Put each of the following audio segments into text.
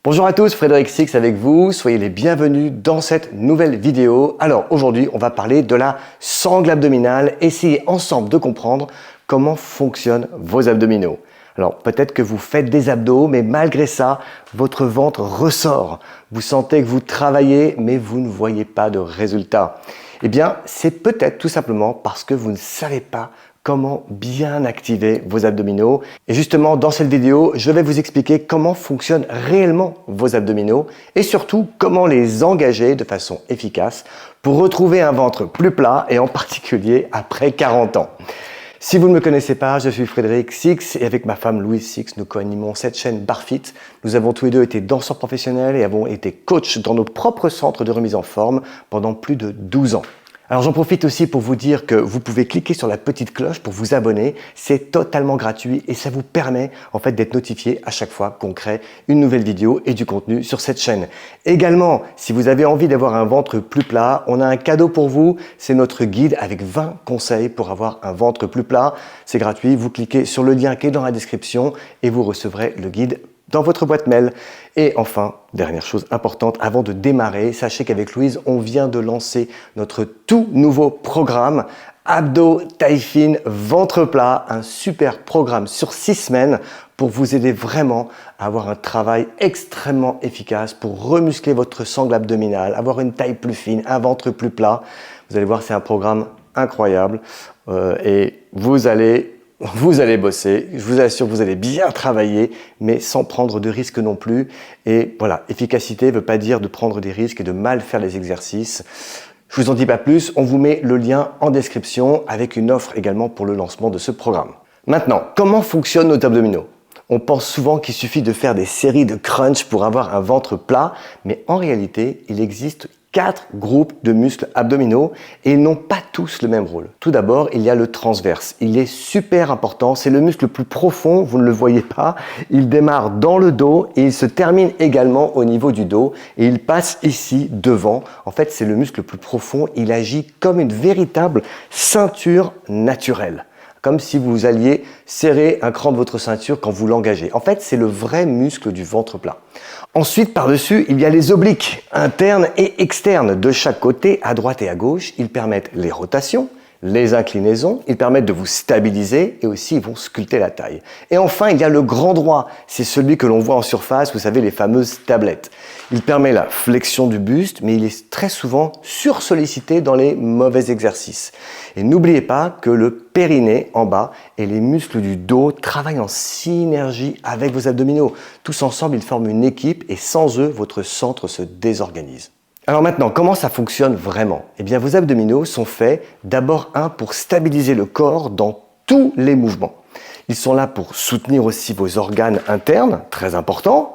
Bonjour à tous, Frédéric Six avec vous, soyez les bienvenus dans cette nouvelle vidéo. Alors aujourd'hui, on va parler de la sangle abdominale, essayer ensemble de comprendre comment fonctionnent vos abdominaux. Alors peut-être que vous faites des abdos, mais malgré ça, votre ventre ressort. Vous sentez que vous travaillez, mais vous ne voyez pas de résultat. Eh bien, c'est peut-être tout simplement parce que vous ne savez pas comment bien activer vos abdominaux. Et justement, dans cette vidéo, je vais vous expliquer comment fonctionnent réellement vos abdominaux et surtout comment les engager de façon efficace pour retrouver un ventre plus plat et en particulier après 40 ans. Si vous ne me connaissez pas, je suis Frédéric Six et avec ma femme Louise Six, nous co-animons cette chaîne Barfit. Nous avons tous les deux été danseurs professionnels et avons été coachs dans nos propres centres de remise en forme pendant plus de 12 ans. Alors j'en profite aussi pour vous dire que vous pouvez cliquer sur la petite cloche pour vous abonner. C'est totalement gratuit et ça vous permet en fait d'être notifié à chaque fois qu'on crée une nouvelle vidéo et du contenu sur cette chaîne. Également, si vous avez envie d'avoir un ventre plus plat, on a un cadeau pour vous. C'est notre guide avec 20 conseils pour avoir un ventre plus plat. C'est gratuit. Vous cliquez sur le lien qui est dans la description et vous recevrez le guide dans votre boîte mail. Et enfin, dernière chose importante, avant de démarrer, sachez qu'avec Louise, on vient de lancer notre tout nouveau programme Abdos, taille fine, ventre plat, un super programme sur 6 semaines pour vous aider vraiment à avoir un travail extrêmement efficace pour remuscler votre sangle abdominale, avoir une taille plus fine, un ventre plus plat. Vous allez voir, c'est un programme incroyable et vous allez bosser, je vous assure que vous allez bien travailler, mais sans prendre de risques non plus. Et voilà, efficacité ne veut pas dire de prendre des risques et de mal faire les exercices. Je vous en dis pas plus, on vous met le lien en description avec une offre également pour le lancement de ce programme. Maintenant, comment fonctionnent nos abdominaux ? On pense souvent qu'il suffit de faire des séries de crunch pour avoir un ventre plat, mais en réalité, il existe 4 groupes de muscles abdominaux et ils n'ont pas tous le même rôle. Tout d'abord, il y a le transverse. Il est super important, c'est le muscle le plus profond, vous ne le voyez pas. Il démarre dans le dos et il se termine également au niveau du dos et il passe ici devant. En fait, c'est le muscle le plus profond, il agit comme une véritable ceinture naturelle. Comme si vous alliez serrer un cran de votre ceinture quand vous l'engagez. En fait, c'est le vrai muscle du ventre plat. Ensuite, par-dessus, il y a les obliques, internes et externes, de chaque côté, à droite et à gauche. Ils permettent les rotations, les inclinaisons, ils permettent de vous stabiliser et aussi ils vont sculpter la taille. Et enfin, il y a le grand droit, c'est celui que l'on voit en surface, vous savez, les fameuses tablettes. Il permet la flexion du buste, mais il est très souvent sursollicité dans les mauvais exercices. Et n'oubliez pas que le périnée en bas et les muscles du dos travaillent en synergie avec vos abdominaux. Tous ensemble, ils forment une équipe et sans eux, votre centre se désorganise. Alors maintenant, comment ça fonctionne vraiment ? Eh bien, vos abdominaux sont faits d'abord pour stabiliser le corps dans tous les mouvements. Ils sont là pour soutenir aussi vos organes internes, très important.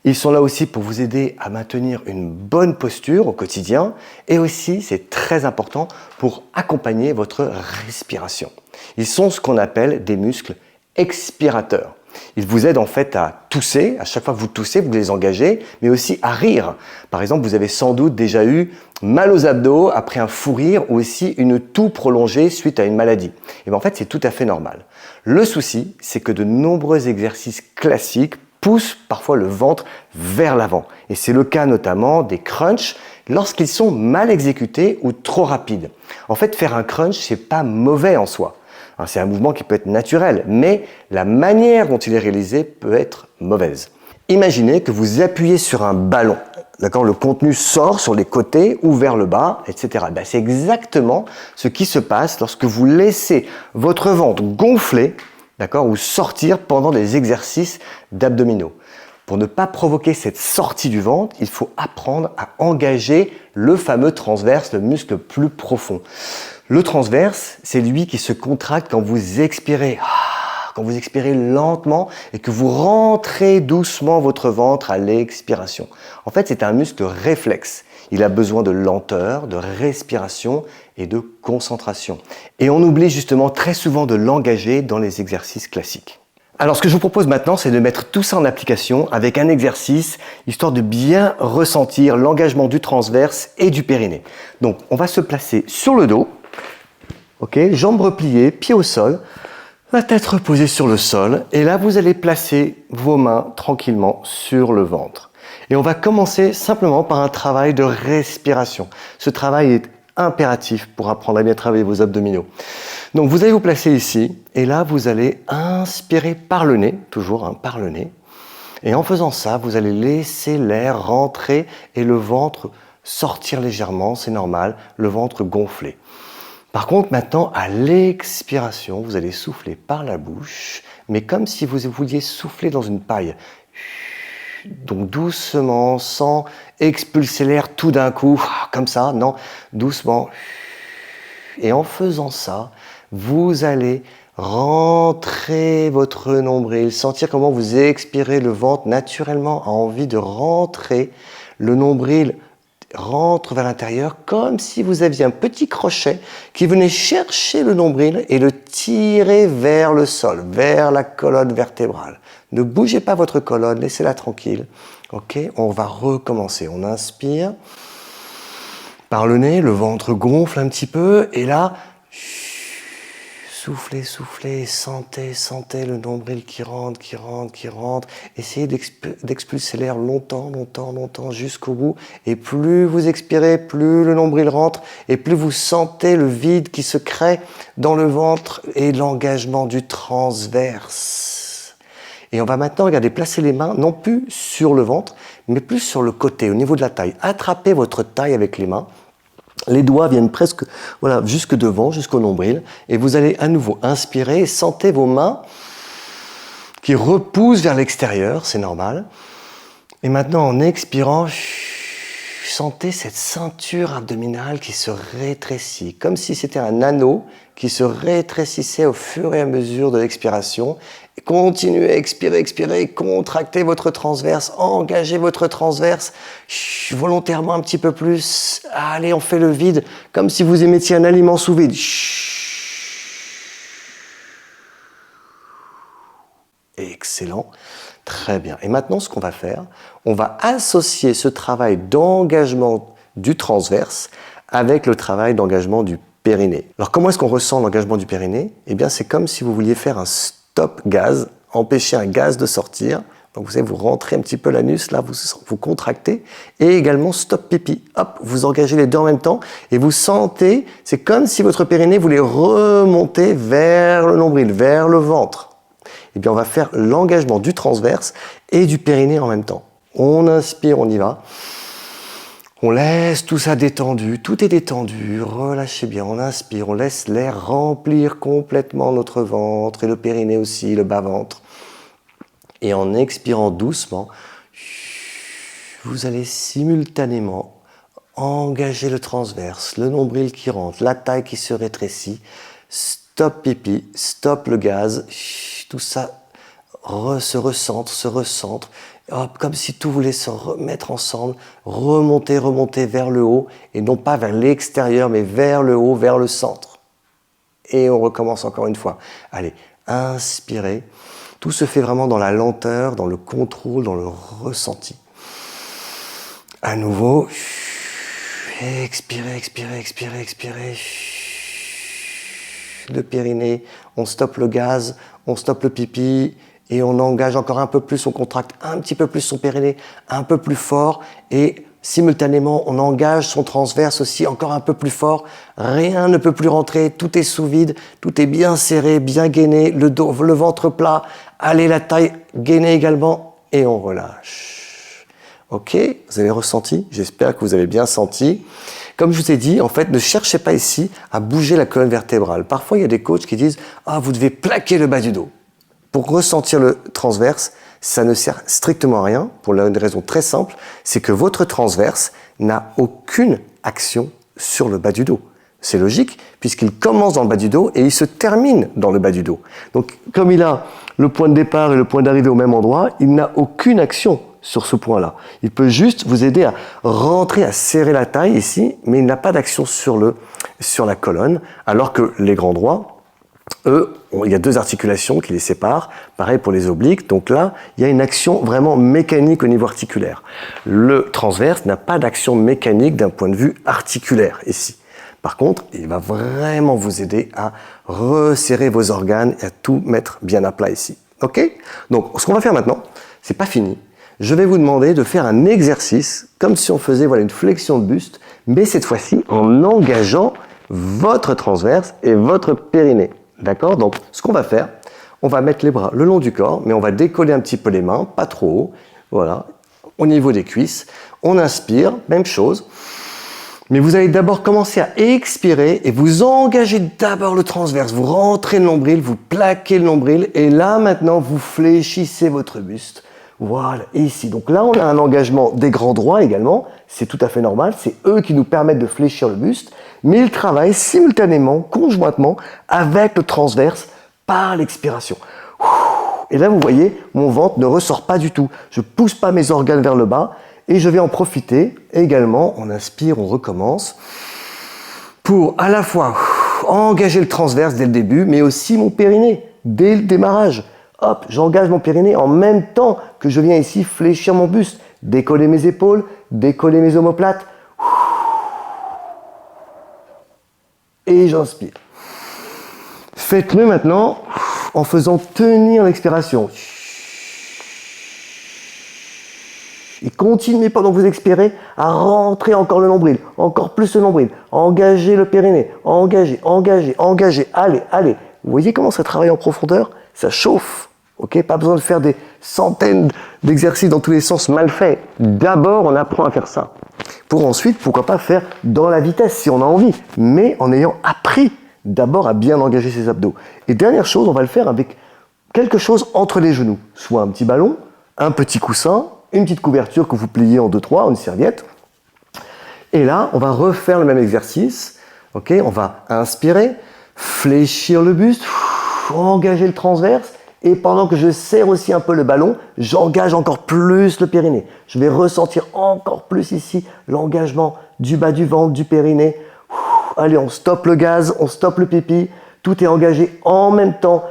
Ils sont là aussi pour vous aider à maintenir une bonne posture au quotidien et aussi, c'est très important, pour accompagner votre respiration. Ils sont ce qu'on appelle des muscles expirateurs. Ils vous aident en fait à tousser, à chaque fois que vous toussez, vous les engagez, mais aussi à rire. Par exemple, vous avez sans doute déjà eu mal aux abdos après un fou rire ou aussi une toux prolongée suite à une maladie. Et bien en fait, c'est tout à fait normal. Le souci, c'est que de nombreux exercices classiques poussent parfois le ventre vers l'avant. Et c'est le cas notamment des crunchs lorsqu'ils sont mal exécutés ou trop rapides. En fait, faire un crunch, c'est pas mauvais en soi. C'est un mouvement qui peut être naturel, mais la manière dont il est réalisé peut être mauvaise. Imaginez que vous appuyez sur un ballon. D'accord, le contenu sort sur les côtés ou vers le bas, etc. C'est exactement ce qui se passe lorsque vous laissez votre ventre gonfler, d'accord, ou sortir pendant des exercices d'abdominaux. Pour ne pas provoquer cette sortie du ventre, il faut apprendre à engager le fameux transverse, le muscle plus profond. Le transverse, c'est lui qui se contracte quand vous expirez. Quand vous expirez lentement et que vous rentrez doucement votre ventre à l'expiration. En fait, c'est un muscle réflexe. Il a besoin de lenteur, de respiration et de concentration. Et on oublie justement très souvent de l'engager dans les exercices classiques. Alors, ce que je vous propose maintenant, c'est de mettre tout ça en application avec un exercice, histoire de bien ressentir l'engagement du transverse et du périnée. Donc, on va se placer sur le dos, jambes repliées, pieds au sol, la tête reposée sur le sol. Et là, vous allez placer vos mains tranquillement sur le ventre. Et on va commencer simplement par un travail de respiration. Ce travail est impératif pour apprendre à bien travailler vos abdominaux. Donc vous allez vous placer ici et là vous allez inspirer par le nez, toujours par le nez. Et en faisant ça, vous allez laisser l'air rentrer et le ventre sortir légèrement, c'est normal, le ventre gonfler. Par contre, maintenant, à l'expiration, vous allez souffler par la bouche, mais comme si vous vouliez souffler dans une paille. Donc doucement, sans expulser l'air tout d'un coup, comme ça, non, doucement. Et en faisant ça, vous allez rentrer votre nombril, sentir comment vous expirez, le ventre naturellement a envie de rentrer, le nombril rentre vers l'intérieur comme si vous aviez un petit crochet qui venait chercher le nombril et le tirer vers le sol, vers la colonne vertébrale. Ne bougez pas votre colonne, laissez-la tranquille. Ok, on va recommencer. On inspire par le nez, le ventre gonfle un petit peu et là, soufflez, soufflez, sentez le nombril qui rentre. Essayez d'expulser l'air longtemps, jusqu'au bout. Et plus vous expirez, plus le nombril rentre et plus vous sentez le vide qui se crée dans le ventre et l'engagement du transverse. Et on va maintenant, regardez, placer les mains non plus sur le ventre, mais plus sur le côté, au niveau de la taille. Attrapez votre taille avec les mains. Les doigts viennent presque jusque devant, jusqu'au nombril. Et vous allez à nouveau inspirer et sentez vos mains qui repoussent vers l'extérieur, c'est normal. Et maintenant, en expirant, sentez cette ceinture abdominale qui se rétrécit, comme si c'était un anneau qui se rétrécissait au fur et à mesure de l'expiration. Continuez à expirer, contractez votre transverse, engagez votre transverse volontairement un petit peu plus. Allez, on fait le vide, comme si vous émettiez un aliment sous vide. Excellent, très bien. Et maintenant, ce qu'on va faire, on va associer ce travail d'engagement du transverse avec le travail d'engagement du périnée. Alors, comment est-ce qu'on ressent l'engagement du périnée? Eh bien, c'est comme si vous vouliez faire un stop gaz, empêcher un gaz de sortir. Donc, vous savez, vous rentrez un petit peu l'anus, là, vous contractez. Et également, stop pipi. Hop, vous engagez les deux en même temps et vous sentez, c'est comme si votre périnée voulait remonter vers le nombril, vers le ventre. Eh bien, on va faire l'engagement du transverse et du périnée en même temps. On inspire, on y va. On laisse tout ça détendu, tout est détendu, relâchez bien, on inspire, on laisse l'air remplir complètement notre ventre et le périnée aussi, le bas-ventre. Et en expirant doucement, vous allez simultanément engager le transverse, le nombril qui rentre, la taille qui se rétrécit, stop pipi, stop le gaz, tout ça se recentre, hop, comme si tout voulait se remettre ensemble, remonter vers le haut, et non pas vers l'extérieur, mais vers le haut, vers le centre. Et on recommence encore une fois. Allez, inspirez. Tout se fait vraiment dans la lenteur, dans le contrôle, dans le ressenti. À nouveau, expirez. Le périnée, on stoppe le gaz, on stoppe le pipi, et on engage encore un peu plus, on contracte un petit peu plus son périnée, un peu plus fort, et simultanément, on engage son transverse aussi encore un peu plus fort. Rien ne peut plus rentrer, tout est sous vide, tout est bien serré, bien gainé, le dos, le ventre plat, allez la taille gainée également, et on relâche. Ok, vous avez ressenti? J'espère que vous avez bien senti. Comme je vous ai dit, en fait, ne cherchez pas ici à bouger la colonne vertébrale. Parfois, il y a des coachs qui disent « Ah, vous devez plaquer le bas du dos ». Pour ressentir le transverse, ça ne sert strictement à rien, pour une raison très simple, c'est que votre transverse n'a aucune action sur le bas du dos. C'est logique, puisqu'il commence dans le bas du dos et il se termine dans le bas du dos. Donc, comme il a le point de départ et le point d'arrivée au même endroit, il n'a aucune action sur ce point-là. Il peut juste vous aider à rentrer, à serrer la taille ici, mais il n'a pas d'action sur la colonne, alors que les grands droits, eux, il y a deux articulations qui les séparent, pareil pour les obliques, donc là, il y a une action vraiment mécanique au niveau articulaire. Le transverse n'a pas d'action mécanique d'un point de vue articulaire ici. Par contre, il va vraiment vous aider à resserrer vos organes et à tout mettre bien à plat ici. Ok? Donc, ce qu'on va faire maintenant, c'est pas fini. je vais vous demander de faire un exercice, comme si on faisait une flexion de buste, mais cette fois-ci en engageant votre transverse et votre périnée. D'accord? Donc, ce qu'on va faire, on va mettre les bras le long du corps, mais on va décoller un petit peu les mains, pas trop haut. Voilà, au niveau des cuisses. On inspire, même chose. Mais vous allez d'abord commencer à expirer et vous engagez d'abord le transverse. Vous rentrez le nombril, vous plaquez le nombril et là maintenant vous fléchissez votre buste. Voilà, et ici. Donc là on a un engagement des grands droits également. C'est tout à fait normal. C'est eux qui nous permettent de fléchir le buste. Mais ils travaillent simultanément, conjointement avec le transverse par l'expiration. Et là vous voyez, mon ventre ne ressort pas du tout. Je ne pousse pas mes organes vers le bas. Et je vais en profiter également, on inspire, on recommence, pour à la fois engager le transverse dès le début, mais aussi mon périnée, dès le démarrage. Hop, j'engage mon périnée en même temps que je viens ici fléchir mon buste, décoller mes épaules, décoller mes omoplates. Et j'inspire. Faites-le maintenant en faisant tenir l'expiration. Et continuez pendant que vous expirez à rentrer encore le nombril, encore plus le nombril. Engagez le périnée, engagez, engagez, engagez. Allez, allez. Vous voyez comment ça travaille en profondeur? Ça chauffe. Ok, pas besoin de faire des centaines d'exercices dans tous les sens mal faits. D'abord, on apprend à faire ça. Pour ensuite, pourquoi pas faire dans la vitesse si on a envie, mais en ayant appris d'abord à bien engager ses abdos. Et dernière chose, on va le faire avec quelque chose entre les genoux. Soit un petit ballon, un petit coussin, une petite couverture que vous pliez en 2-3, une serviette. Et là, on va refaire le même exercice. Okay, on va inspirer, fléchir le buste, engager le transverse. Et pendant que je serre aussi un peu le ballon, j'engage encore plus le périnée. Je vais ressentir encore plus ici l'engagement du bas du ventre, du périnée. Allez, on stoppe le gaz, on stoppe le pipi. Tout est engagé en même temps.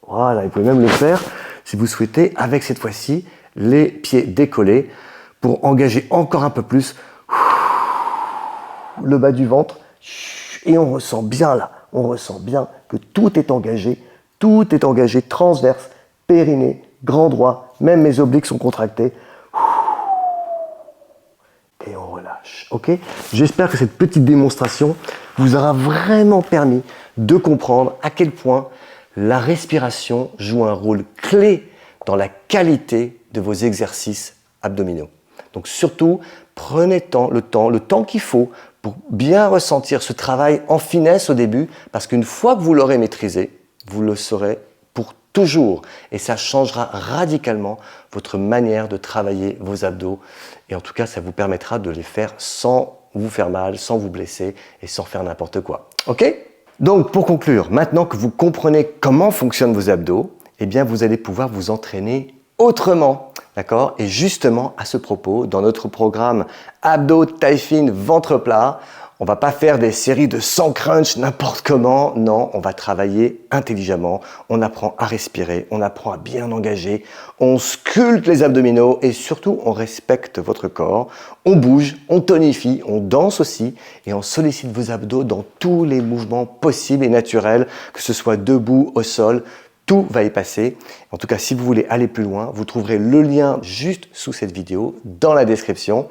Voilà, vous pouvez même le faire si vous souhaitez, avec cette fois-ci les pieds décollés pour engager encore un peu plus le bas du ventre. Et on ressent bien là, on ressent bien que tout est engagé, transverse, périnée, grand droit, même mes obliques sont contractés. Et on relâche, ok? J'espère que cette petite démonstration vous aura vraiment permis de comprendre à quel point la respiration joue un rôle clé dans la qualité de vos exercices abdominaux. Donc surtout, prenez le temps qu'il faut pour bien ressentir ce travail en finesse au début, parce qu'une fois que vous l'aurez maîtrisé, vous le saurez pour toujours. Et ça changera radicalement votre manière de travailler vos abdos. Et en tout cas, ça vous permettra de les faire sans vous faire mal, sans vous blesser et sans faire n'importe quoi. Ok ? Donc, pour conclure, maintenant que vous comprenez comment fonctionnent vos abdos, eh bien, vous allez pouvoir vous entraîner autrement, d'accord? Et justement, à ce propos, dans notre programme Abdos, taille fine, ventre plat, on va pas faire des séries de 100 crunch n'importe comment. Non, on va travailler intelligemment. On apprend à respirer, on apprend à bien engager, on sculpte les abdominaux et surtout, on respecte votre corps. On bouge, on tonifie, on danse aussi et on sollicite vos abdos dans tous les mouvements possibles et naturels, que ce soit debout, au sol. Tout va y passer. En tout cas, si vous voulez aller plus loin, vous trouverez le lien juste sous cette vidéo dans la description.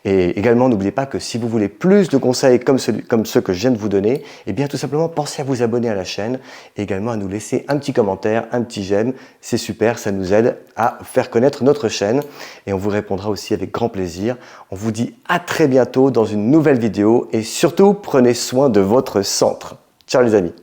Et également, n'oubliez pas que si vous voulez plus de conseils comme ceux que je viens de vous donner, eh bien tout simplement, pensez à vous abonner à la chaîne et également à nous laisser un petit commentaire, un petit j'aime. C'est super, ça nous aide à faire connaître notre chaîne et on vous répondra aussi avec grand plaisir. On vous dit à très bientôt dans une nouvelle vidéo et surtout, prenez soin de votre centre. Ciao les amis!